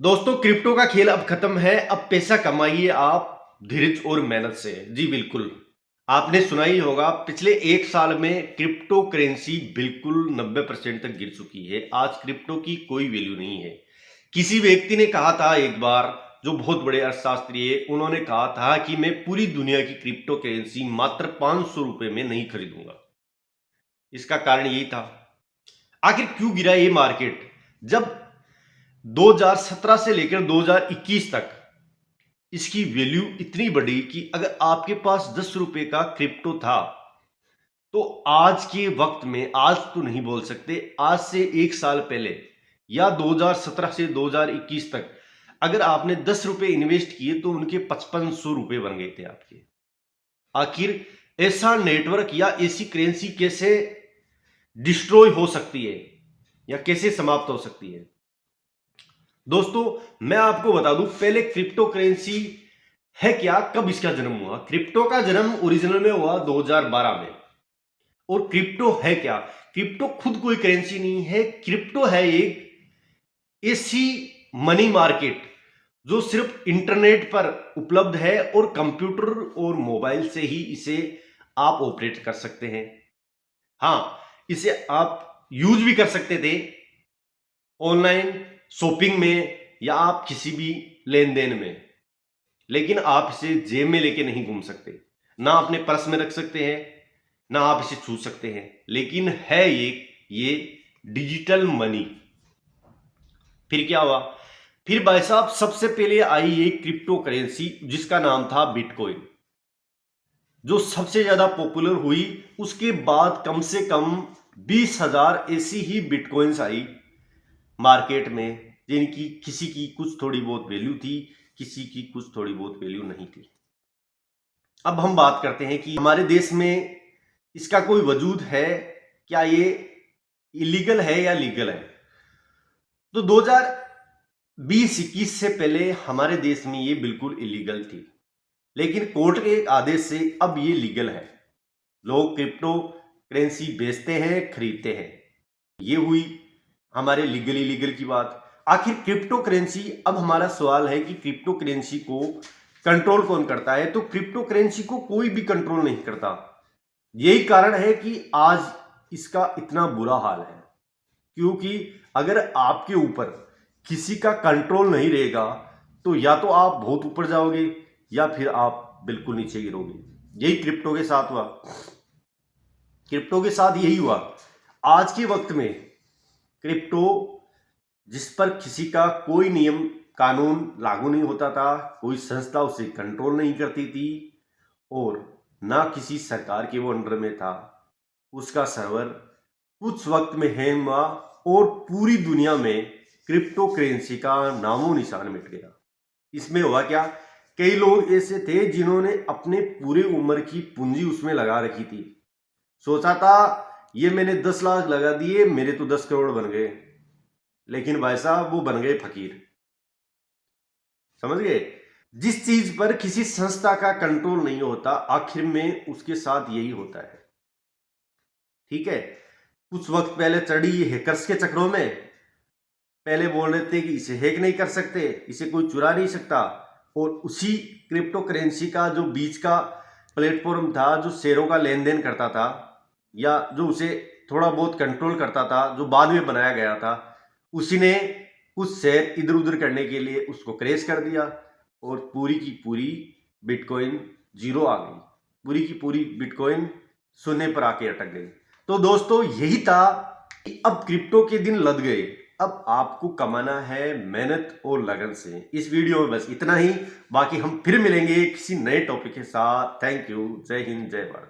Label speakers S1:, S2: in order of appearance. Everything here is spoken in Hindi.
S1: दोस्तों क्रिप्टो का खेल अब खत्म है। अब पैसा कमाइए आप धीरज और मेहनत से। जी बिल्कुल, आपने सुना ही होगा पिछले एक साल में क्रिप्टो करेंसी बिल्कुल 90% तक गिर चुकी है। आज क्रिप्टो की कोई वैल्यू नहीं है। किसी व्यक्ति ने कहा था एक बार, जो बहुत बड़े अर्थशास्त्री है, उन्होंने कहा था कि मैं पूरी दुनिया की क्रिप्टो करेंसी मात्र 500 रुपए में नहीं खरीदूंगा। इसका कारण यही था। आखिर क्यों गिरा ये मार्केट? जब 2017 से लेकर 2021 तक इसकी वैल्यू इतनी बढ़ी कि अगर आपके पास 10 रुपए का क्रिप्टो था तो आज के वक्त में, आज तो नहीं बोल सकते, आज से एक साल पहले या 2017 से 2021 तक अगर आपने 10 रुपए इन्वेस्ट किए तो उनके 5500 रुपए बन गए थे आपके। आखिर ऐसा नेटवर्क या ऐसी करेंसी कैसे डिस्ट्रॉय हो सकती है या कैसे समाप्त हो सकती है? दोस्तों मैं आपको बता दूं, पहले क्रिप्टो करेंसी है क्या, कब इसका जन्म हुआ। क्रिप्टो का जन्म ओरिजिनल में हुआ 2012 में। और क्रिप्टो है क्या? क्रिप्टो खुद कोई करेंसी नहीं है। क्रिप्टो है एक ऐसी मनी मार्केट जो सिर्फ इंटरनेट पर उपलब्ध है और कंप्यूटर और मोबाइल से ही इसे आप ऑपरेट कर सकते हैं। हां, इसे आप यूज भी कर सकते थे ऑनलाइन शॉपिंग में या आप किसी भी लेन देन में, लेकिन आप इसे जेब में लेके नहीं घूम सकते, ना अपने पर्स में रख सकते हैं, ना आप इसे छू सकते हैं। लेकिन है ये डिजिटल मनी। फिर क्या हुआ? फिर भाई साहब सबसे पहले आई एक क्रिप्टो करेंसी जिसका नाम था बिटकॉइन, जो सबसे ज्यादा पॉपुलर हुई। उसके बाद कम से कम 20,000 ऐसी ही बिटकॉइंस आई मार्केट में, जिनकी किसी की कुछ थोड़ी बहुत वैल्यू थी, किसी की कुछ थोड़ी बहुत वैल्यू नहीं थी। अब हम बात करते हैं कि हमारे देश में इसका कोई वजूद है क्या, ये इलीगल है या लीगल है। तो 2020-21 से पहले हमारे देश में ये बिल्कुल इलीगल थी, लेकिन कोर्ट के एक आदेश से अब ये लीगल है। लोग क्रिप्टो करेंसी बेचते हैं, खरीदते हैं। ये हुई हमारे लीगल इलीगल की बात। आखिर क्रिप्टो करेंसी, अब हमारा सवाल है कि क्रिप्टो करेंसी को कंट्रोल कौन करता है? तो क्रिप्टो करेंसी को कोई भी कंट्रोल नहीं करता। यही कारण है कि आज इसका इतना बुरा हाल है, क्योंकि अगर आपके ऊपर किसी का कंट्रोल नहीं रहेगा तो या तो आप बहुत ऊपर जाओगे या फिर आप बिल्कुल नीचे गिरोगे। यही क्रिप्टो के साथ हुआ। क्रिप्टो के साथ यही हुआ। आज के वक्त में क्रिप्टो, जिस पर किसी का कोई नियम कानून लागू नहीं होता था, कोई संस्था उसे कंट्रोल नहीं करती थी और ना किसी सरकार के वो अंडर में था, उसका सर्वर कुछ वक्त में हैंग हुआ और पूरी दुनिया में क्रिप्टो करेंसी का नामो निशान मिट गया। इसमें हुआ क्या? कई लोग ऐसे थे जिन्होंने अपने पूरे उम्र की पूंजी उसमें लगा रखी थी। सोचा था ये मैंने 10 लाख लगा दिए, मेरे तो 10 करोड़ बन गए। लेकिन भाई साहब वो बन गए फकीर। समझ गए? जिस चीज पर किसी संस्था का कंट्रोल नहीं होता, आखिर में उसके साथ यही होता है। ठीक है, कुछ वक्त पहले चढ़ी हैकर्स के चक्रों में, पहले बोल रहे थे कि इसे हैक नहीं कर सकते, इसे कोई चुरा नहीं सकता, और उसी क्रिप्टो करेंसी का जो बीच का प्लेटफॉर्म था, जो शेयरों का लेन देन करता था या जो उसे थोड़ा बहुत कंट्रोल करता था, जो बाद में बनाया गया था, उसी ने कुछ शेयर इधर उधर करने के लिए उसको क्रैश कर दिया और पूरी की पूरी बिटकॉइन जीरो आ गई। पूरी की पूरी बिटकॉइन शून्य पर आके अटक गई। तो दोस्तों यही था कि अब क्रिप्टो के दिन लद गए। अब आपको कमाना है मेहनत और लगन से। इस वीडियो में बस इतना ही। बाकी हम फिर मिलेंगे किसी नए टॉपिक के साथ। Thank you. जय हिंद, जय भारत।